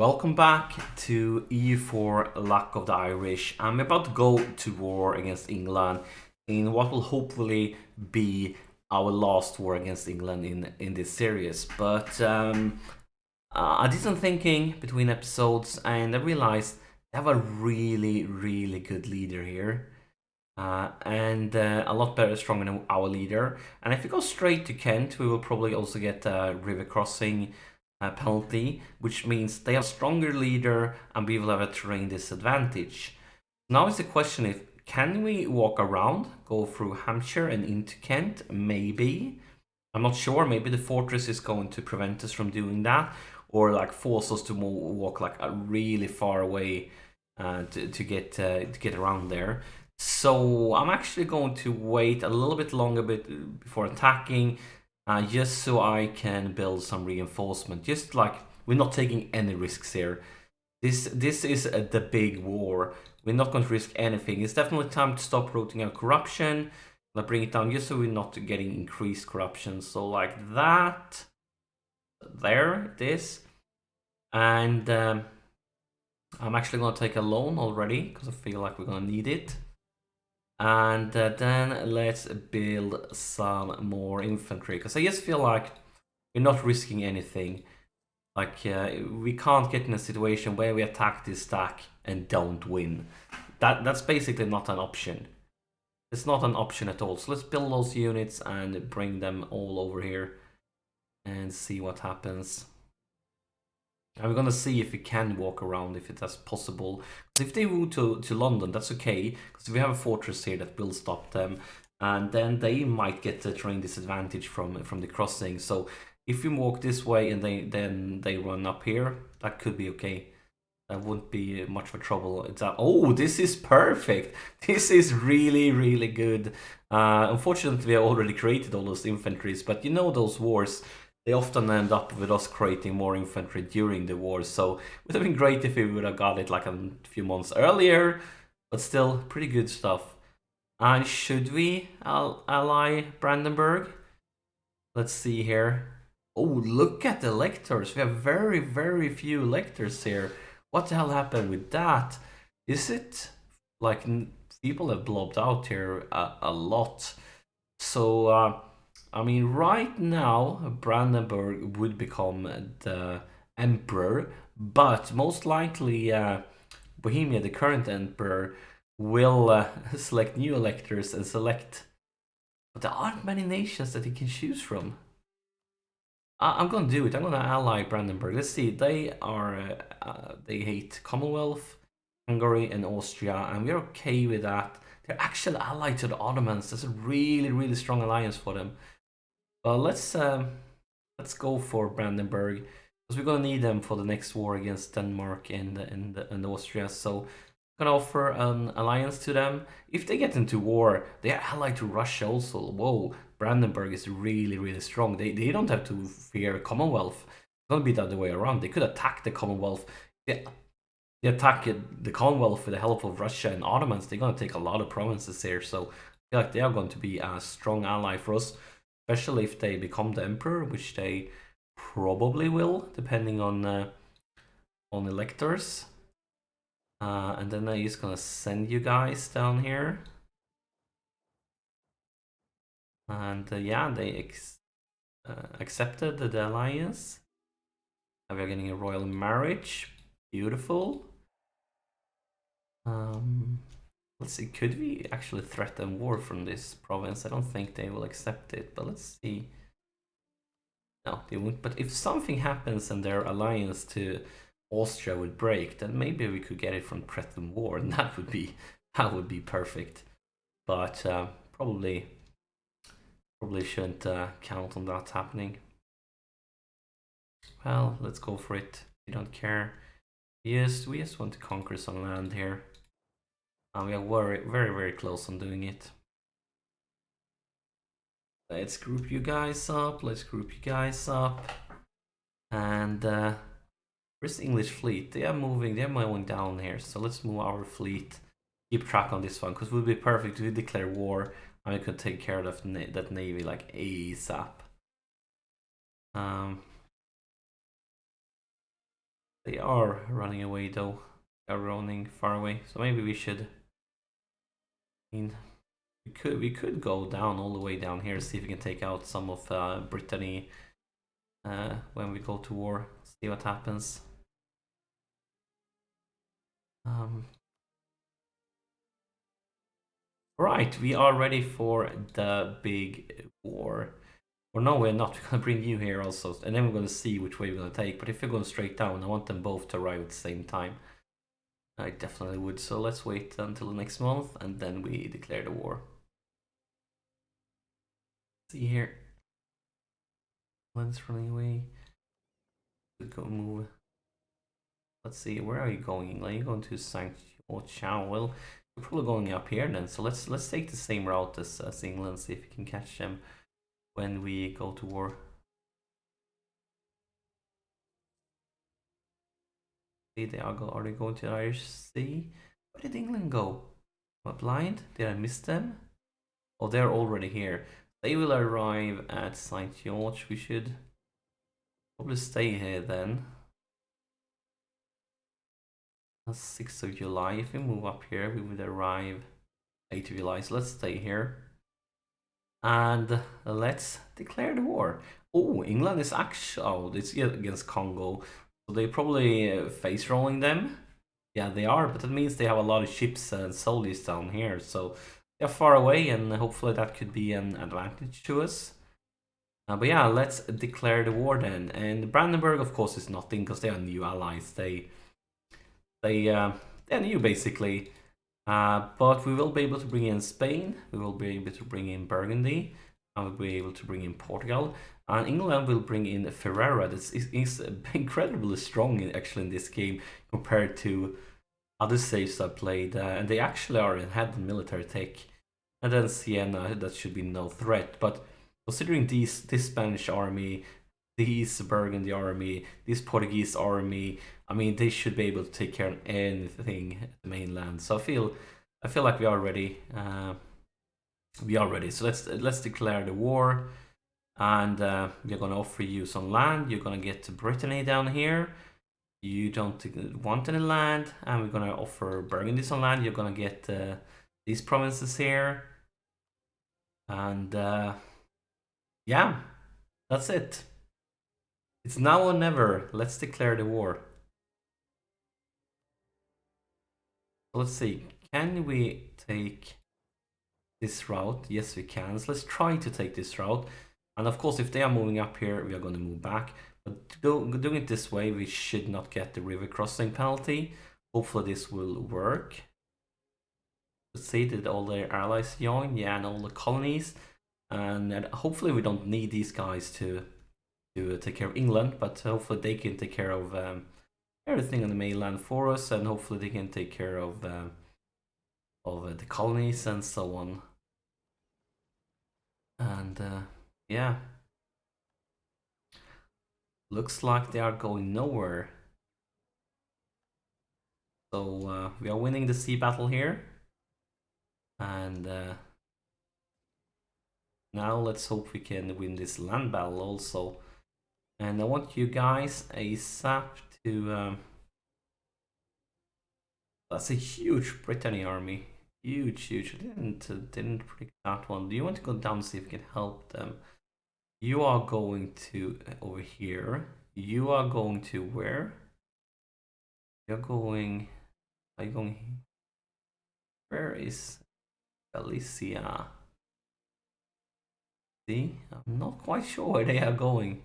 Welcome back to EU4 Luck of the Irish. I'm about to go to war against England in what will hopefully be our last war against England in this series. But I did some thinking between episodes and I realized they have a really good leader here. And a lot better, stronger than our leader. And if we go straight to Kent, we will probably also get a river crossing penalty, which means they have a stronger leader and we will have a terrain disadvantage. Now is the question if can we walk around, go through Hampshire and into Kent? Maybe. I'm not sure. Maybe the fortress is going to prevent us from doing that, or like force us to walk like a really far away to get around there. So I'm actually going to wait a little bit longer before attacking, just so I can build some reinforcement. Just like we're not taking any risks here. This is the big war. We're not going to risk anything. It's definitely time to stop rooting out corruption. I'll bring it down just so we're not getting increased corruption. So like that. There it is. And I'm actually going to take a loan already because I feel like we're going to need it. And then let's build some more infantry because I just feel like we're not risking anything. Like we can't get in a situation where we attack this stack and don't win. That's basically not an option. It's not an option at all. So let's build those units and bring them all over here and see what happens. And we're gonna see if we can walk around, if that's possible. Because if they move to London, that's okay. Because we have a fortress here that will stop them, and then they might get the terrain disadvantage from the crossing. So if we walk this way and then they run up here, that could be okay. That wouldn't be much of a trouble. Oh, this is perfect. This is really good. Unfortunately, we have already created all those infantries, but you know those wars, they often end up with us creating more infantry during the war. So it would have been great if we would have got it like a few months earlier, but still pretty good stuff. And should we ally Brandenburg? Let's see here. Oh, look at the electors. We have very few electors here. What the hell happened with that? Is it like people have blobbed out here a lot? So I mean, right now Brandenburg would become the emperor, but most likely Bohemia, the current emperor, will select new electors and select. But there aren't many nations that he can choose from. I'm gonna do it. I'm gonna ally Brandenburg. Let's see. They are they hate Commonwealth, Hungary, and Austria, and we're okay with that. They're actually allied to the Ottomans. That's a really strong alliance for them. But let's go for Brandenburg because we're gonna need them for the next war against Denmark and Austria. So I'm gonna offer an alliance to them. If they get into war, they are allied to Russia also. Whoa, Brandenburg is really strong. They don't have to fear Commonwealth. It's gonna be the other way around. They could attack the Commonwealth. They attack the Commonwealth with the help of Russia and Ottomans. They're gonna take a lot of provinces here. So I feel like they are going to be a strong ally for us, especially if they become the emperor, which they probably will, depending on electors. And then I'm just gonna send you guys down here. And yeah, they accepted the alliance. And we're getting a royal marriage. Beautiful. Let's see, could we actually threaten war from this province? I don't think they will accept it, but let's see. No, they won't. But if something happens and their alliance to Austria would break, then maybe we could get it from threatened war, and that would be perfect. But probably shouldn't count on that happening. Well, let's go for it. We don't care. Yes, we just want to conquer some land here. And we are very close on doing it. Let's group you guys up. And where's the English fleet? They are moving down here. So let's move our fleet. Keep track on this one, because it would be perfect if we declare war and we could take care of that navy like ASAP. They are running away though. They're running far away. So maybe we should. I mean, we could go down all the way down here, see if we can take out some of Brittany when we go to war. See what happens. Right, we are ready for the big war. Or no, we're not. We're gonna bring you here also, and then we're gonna see which way we're gonna take. But if we're going straight down, I want them both to arrive at the same time. I definitely would. So let's wait until the next month, and then we declare the war. See here, Glenn's running away. Go move. Let's see. Where are you going? Are you going to Saint Chao? Well, we're probably going up here then. So let's take the same route as England. See if we can catch them when we go to war. See, are they going to the Irish Sea? Where did England go? Am I blind? Did I miss them? Oh, they're already here. They will arrive at St. George. We should probably stay here then. That's 6th of July. If we move up here, we would arrive 8th of July. So let's stay here. And let's declare the war. Oh, England is actually... Oh, it's against Congo. So they probably face rolling them. Yeah, they are, but that means they have a lot of ships and soldiers down here. So they're far away, and hopefully that could be an advantage to us. But yeah, let's declare the war then. And Brandenburg, of course, is nothing because they are new allies. They're new basically. But we will be able to bring in Spain. We will be able to bring in Burgundy. And we'll be able to bring in Portugal. And England will bring in Ferrara. This is incredibly strong actually in this game compared to other saves I played. And they actually are had military tech. And then Siena, that should be no threat. But considering this Spanish army, this Burgundy army, this Portuguese army, I mean, they should be able to take care of anything at the mainland. So I feel like we are ready. We are ready. So let's declare the war, and we're gonna offer you some land. You're gonna get to Brittany down here. You don't want any land, and we're gonna offer Burgundy some land. You're gonna get these provinces here, and yeah, that's it. It's now or never. Let's declare the war. Let's see. Can we take this route? Yes, we can. So let's try to take this route. And of course, if they are moving up here, we are going to move back. But doing it this way, we should not get the river crossing penalty. Hopefully this will work. Let's see, did all their allies join? Yeah, and all the colonies. And hopefully we don't need these guys to take care of England, but hopefully they can take care of everything on the mainland for us, and hopefully they can take care of the colonies and so on. And yeah, looks like they are going nowhere. So we are winning the sea battle here, and now let's hope we can win this land battle also. And I want you guys ASAP to that's a huge Brittany army. Huge. I didn't predict that one. Do you want to go down and see if we can help them? You are going to over here. You are going to where? You're going. Are you going? Where is Galicia? See, I'm not quite sure where they are going.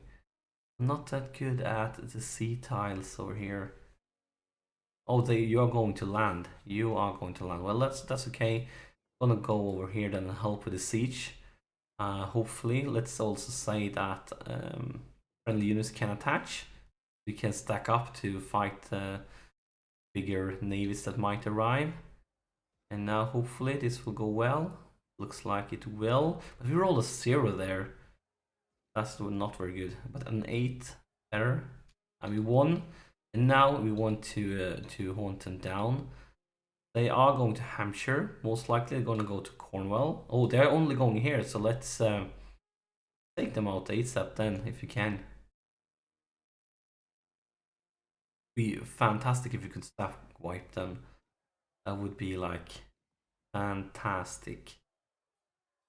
I'm not that good at the sea tiles over here. Oh, you are going to land. You are going to land. Well, that's okay. I'm gonna go over here then and help with the siege. Hopefully, let's also say that friendly units can attach. We can stack up to fight bigger navies that might arrive. And now, hopefully, this will go well. Looks like it will. But we rolled a 0 there. That's not very good. But an 8 better. And we won. And now we want to hunt them down. They are going to Hampshire. Most likely they're going to go to Cornwall. Oh, they're only going here. So let's take them out ASAP then, if you can. Be fantastic if you could stack wipe them. That would be like fantastic.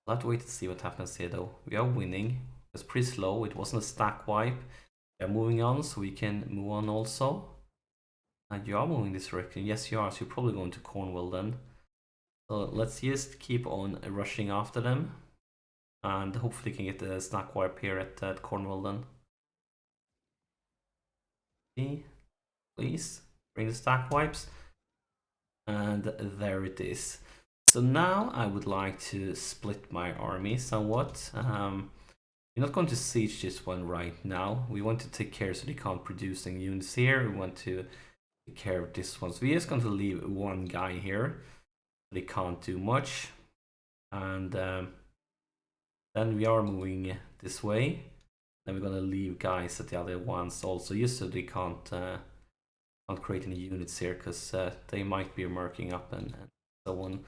Let's wait to see what happens here though. We are winning. It's pretty slow. It wasn't a stack wipe. We are moving on, so we can move on also. And you are moving this direction. Yes, you are. So you're probably going to Cornwall then. So let's just keep on rushing after them. And hopefully can get the stack wipe here at Cornwall then. See? Please bring the stack wipes. And there it is. So now I would like to split my army somewhat. We're not going to siege this one right now. We want to take care so they can't produce any units here. We want to take care of this one. So we're just going to leave one guy here. They can't do much. And then we are moving this way. Then we're going to leave guys at the other ones also, just so they can't create any units here, because they might be marking up and so on.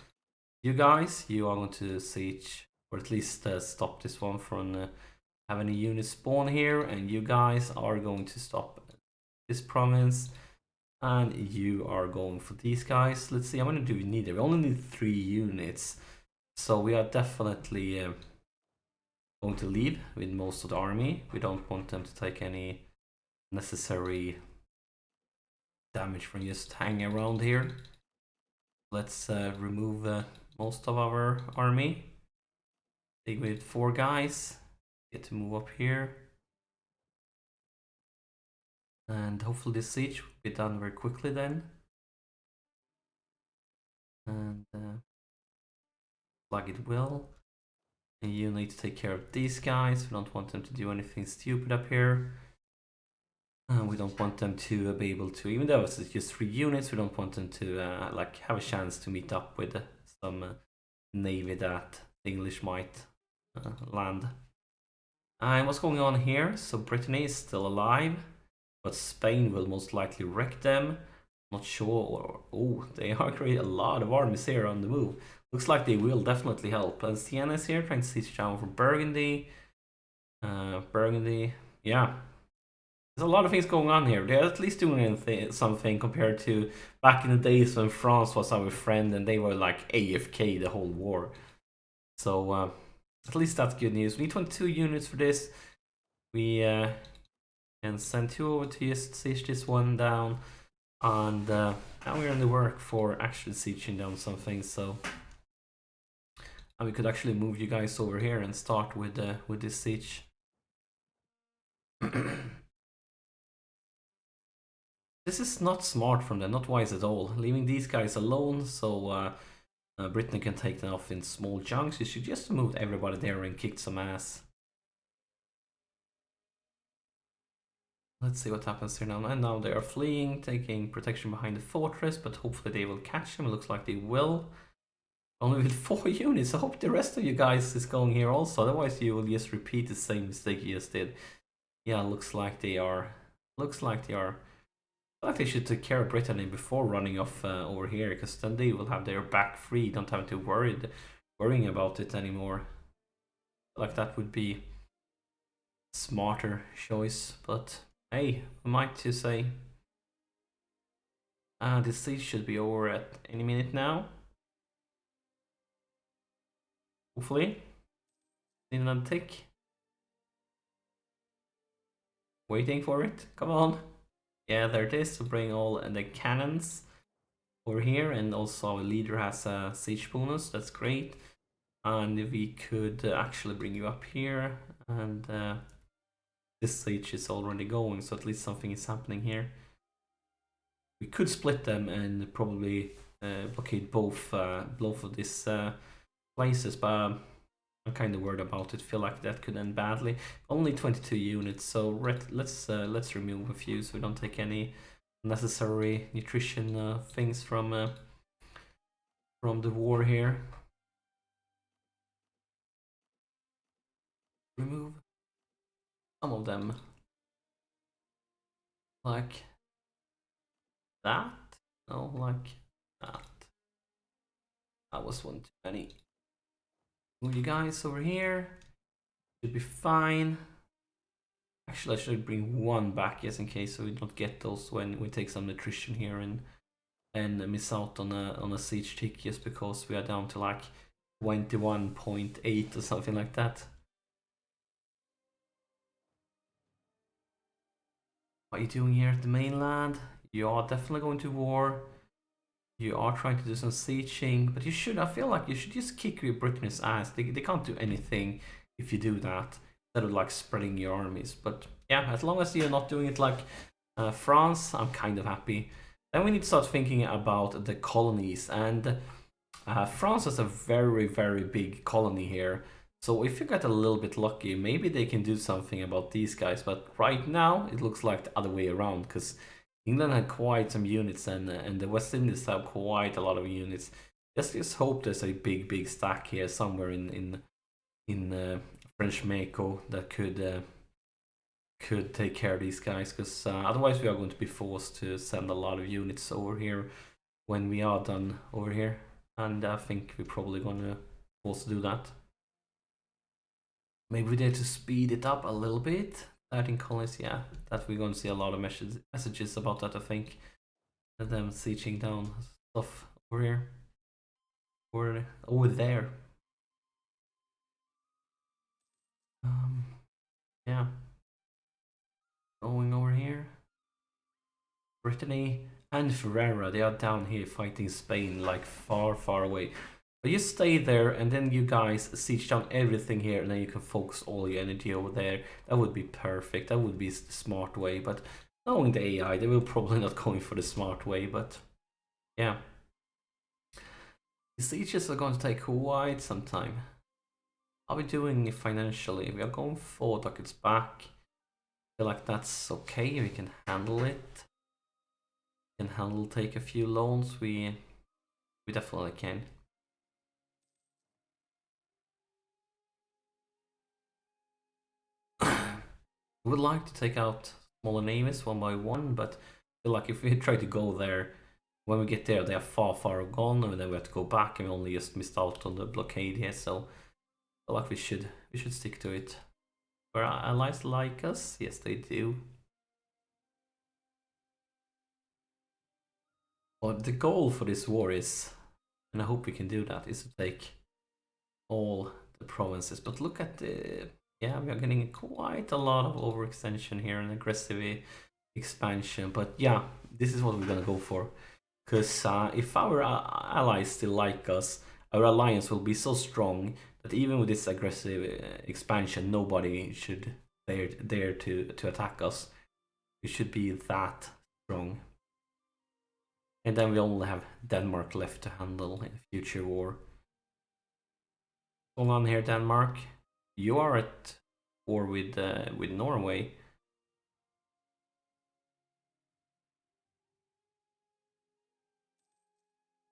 You guys, you are going to siege, or at least stop this one from having a unit spawn here, and you guys are going to stop this province, and you are going for these guys. Let's see, how many do we need? We only need 3 units, so we are definitely going to leave with most of the army. We don't want them to take any necessary damage from just hanging around here. Let's remove most of our army. Take with 4 guys. Get to move up here. And hopefully this siege will be done very quickly then. And like it will. And you need to take care of these guys. We don't want them to do anything stupid up here. We don't want them to be able to, even though it's just 3 units, we don't want them to like have a chance to meet up with some navy that the English might land. And what's going on here? So Brittany is still alive, but Spain will most likely wreck them. Not sure. Oh, they are creating a lot of armies here on the move. Looks like they will definitely help. And Siena is here trying to siege down for Burgundy. Burgundy, yeah. There's a lot of things going on here. They're at least doing something compared to back in the days when France was our friend and they were like AFK the whole war. So at least that's good news. We need 22 units for this. We can send 2 over to just siege this one down. And now we're in the work for actually sieging down something. So, and we could actually move you guys over here and start with this siege. This is not smart from them, not wise at all. Leaving these guys alone so Britain can take them off in small chunks. You should just move everybody there and kick some ass. Let's see what happens here now. And now they are fleeing, taking protection behind the fortress, but hopefully they will catch them. It looks like they will. Only with 4 units. I hope the rest of you guys is going here also. Otherwise you will just repeat the same mistake you just did. Yeah, looks like they are. Looks like they are. I feel like they should take care of Brittany before running off over here, because then they will have their back free. Don't have to worrying about it anymore. I feel like that would be a smarter choice, but hey, I might to say. This siege should be over at any minute now. Hopefully. In another tick. Waiting for it. Come on. Yeah, there it is. To bring all the cannons over here, and also our leader has a siege bonus. That's great. And we could actually bring you up here, and this siege is already going, so at least something is happening here. We could split them and probably blockade both of these places, but I'm kind of worried about it. Feel like that could end badly. Only 22 units, so let's remove a few so we don't take any necessary nutrition things from the war here. Remove some of them, like that. No, like that. That was one too many. Move you guys over here. Should be fine. Actually, I should bring one back just in case so we don't get those when we take some nutrition here and miss out on a siege tick just because we are down to like 21.8 or something like that. What are you doing here at the mainland? You are definitely going to war. You are trying to do some sieging, but you should, I feel like you should just kick your Britain's ass. They can't do anything if you do that, instead of like spreading your armies. But yeah, as long as you're not doing it like France, I'm kind of happy. Then we need to start thinking about the colonies, and France is a very big colony here. So if you get a little bit lucky, maybe they can do something about these guys. But right now, it looks like the other way around, because England had quite some units, and the West Indies have quite a lot of units. Just hope there's a big stack here somewhere in French Mako that could take care of these guys, because otherwise we are going to be forced to send a lot of units over here when we are done over here, and I think we're probably gonna force to do that. Maybe we dare to speed it up a little bit. 13 colonies, yeah, that we're gonna see a lot of messages about that, I think. And them sieging down stuff over here. Or over there. Yeah. Going over here. Brittany and Ferrara, they are down here fighting Spain, like far away. But you stay there, and then you guys siege down everything here, and then you can focus all your energy over there. That would be perfect. That would be the smart way. But knowing the AI, they will probably not going for the smart way. But yeah, the sieges are going to take quite some time. How are we doing financially? We are going 4 ducats back. I feel like that's okay. We can handle it. We can handle take a few loans. We definitely can. Would like to take out smaller navies one by one, but I feel like if we try to go there, when we get there, they are far gone, and then we have to go back, and we only just missed out on the blockade here. So I feel like we should stick to it. Where our allies like us? Yes, they do. But the goal for this war is, and I hope we can do that, is to take all the provinces. But look at the, yeah, we are getting quite a lot of overextension here and aggressive expansion. But yeah, this is what we're gonna go for. Because if our allies still like us, our alliance will be so strong that even with this aggressive expansion, nobody should dare to attack us. We should be that strong. And then we only have Denmark left to handle in future war. What's going on here, Denmark? You are at war with Norway.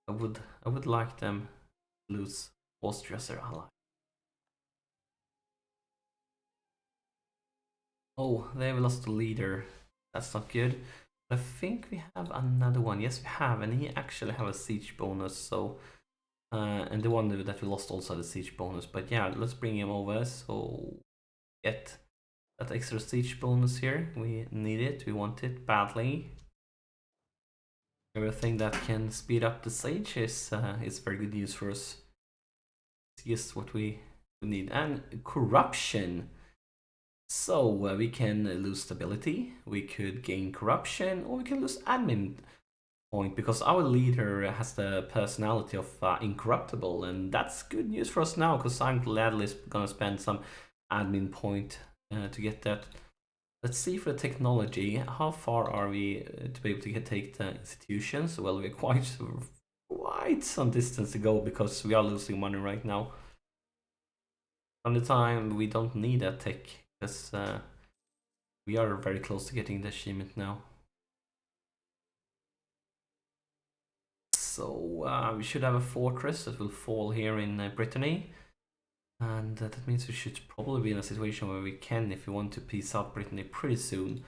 I would like them to lose Austria as their ally. Oh, they have lost the leader. That's not good. I think we have another one. Yes, we have, and he actually have a siege bonus. So, and the one that we lost also had a siege bonus. But yeah, let's bring him over. So get that extra siege bonus here. We need it. We want it badly. Everything that can speed up the siege is very good news for us. It's just what we need. And corruption. So we can lose stability, we could gain corruption, or we can lose admin point, because our leader has the personality of incorruptible, and that's good news for us now, because I'm gladly gonna spend some admin point to get that. Let's see for the technology. How far are we to be able to take the institutions? Well, we're quite some distance to go, because we are losing money right now. From the time we don't need that tech, because we are very close to getting the achievement now. So we should have a fortress that will fall here in Brittany. And that means we should probably be in a situation where we can, if we want to peace out Brittany pretty soon.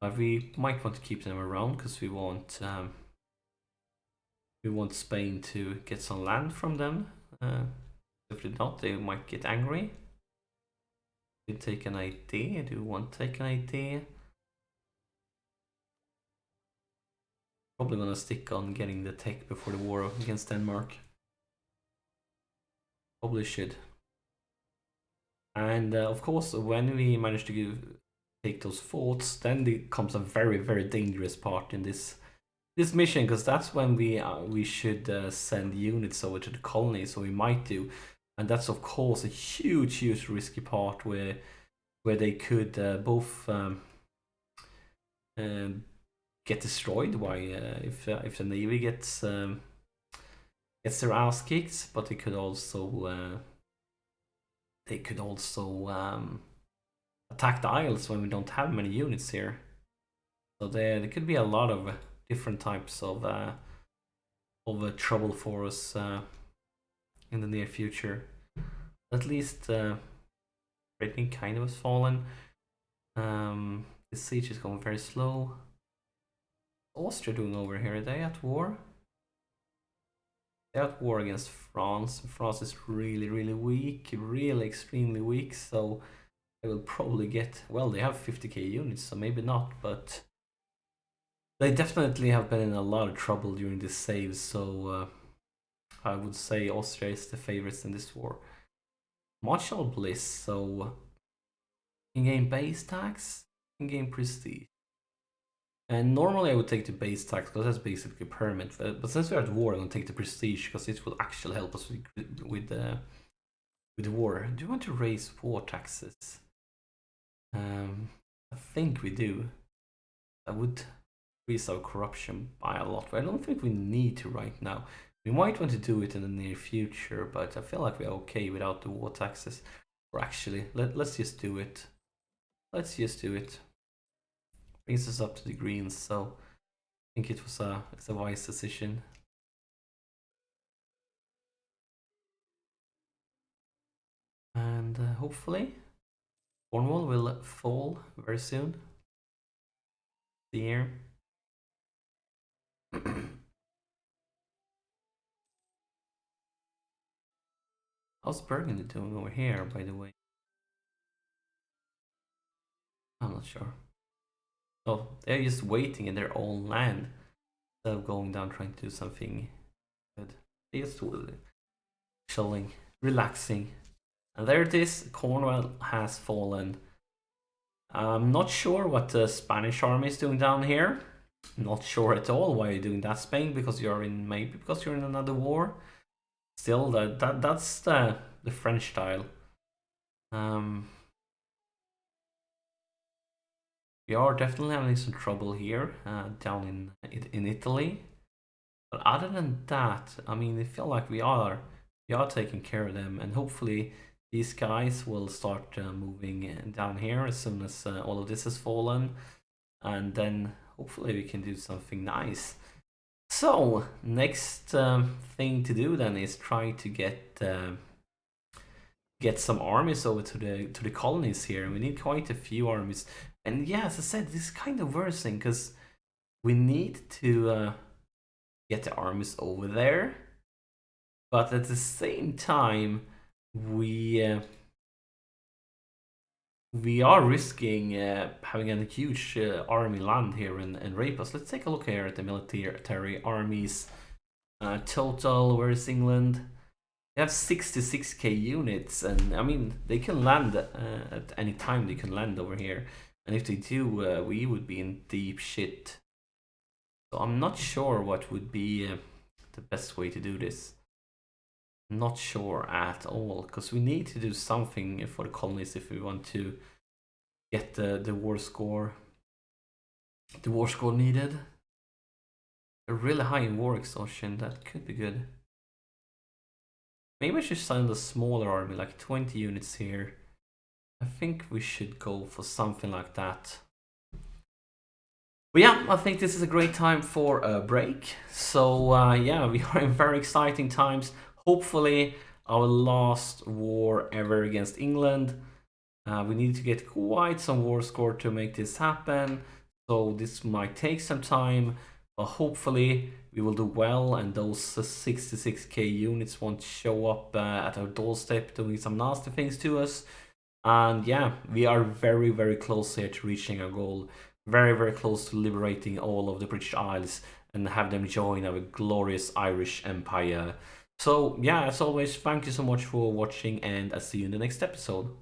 But we might want to keep them around, because we want Spain to get some land from them. If they not, they might get angry. we take an idea? Do you want to take an idea? Probably gonna stick on getting the tech before the war against Denmark. Probably should. And of course, when we manage to take those forts, then it comes a very, very dangerous part in this mission, because that's when we should send units over to the colony. So we might do, and that's of course a huge risky part where they could both get destroyed by if the navy gets their ass kicked, but they could also attack the isles when we don't have many units here. So there could be a lot of different types of trouble for us in the near future. At least Britain kind of has fallen. The siege is going very slow. What's Austria doing over here? Are they at war? They're at war against France. France is really weak, really extremely weak. So they will probably get, well, they have 50k units, so maybe not, but they definitely have been in a lot of trouble during this save. So I would say Austria is the favorites in this war. Martial Bliss, so in-game base tax, in-game prestige. And normally I would take the base tax because that's basically permanent. But since we're at war, I'm gonna take the prestige because it will actually help us with the war. Do you want to raise war taxes? I think we do. I would increase our corruption by a lot, but I don't think we need to right now. We might want to do it in the near future, but I feel like we're okay without the war taxes. Or actually, let's just do it. Let's just do it. Brings us up to the greens, so I think it's a wise decision. And hopefully Cornwall will fall very soon. The year. How's Burgundy doing over here, by the way? I'm not sure. Oh, they're just waiting in their own land instead of going down trying to do something good. They're just chilling, relaxing. And there it is, Cornwall has fallen. I'm not sure what the Spanish army is doing down here. Not sure at all why you're doing that, Spain, because you're in, maybe because you're in another war. Still, that's the French style. We are definitely having some trouble here down in Italy. But other than that, I mean, I feel like we are taking care of them, and hopefully these guys will start moving down here as soon as all of this has fallen, and then hopefully we can do something nice. So next thing to do then is try to get some armies over to the colonies here. We need quite a few armies. And yeah, as I said, this is kind of worrisome because we need to get the armies over there, but at the same time, we are risking having a huge army land here and rape us. Let's take a look here at the military armies. Total, where is England? They have 66k units, and I mean, they can land at any time. They can land over here. And if they do, we would be in deep shit. So I'm not sure what would be the best way to do this. Not sure at all, because we need to do something for the colonies if we want to get the war score. The war score needed. A really high in war exhaustion, that could be good. Maybe I should send a smaller army, like 20 units here. I think we should go for something like that. But yeah, I think this is a great time for a break. So yeah, we are in very exciting times. Hopefully our last war ever against England. We need to get quite some war score to make this happen. So this might take some time, but hopefully we will do well, and those 66k units won't show up at our doorstep doing some nasty things to us. And yeah, we are very, very close here to reaching our goal. Very, very close to liberating all of the British Isles and have them join our glorious Irish Empire. So yeah, as always, thank you so much for watching, and I'll see you in the next episode.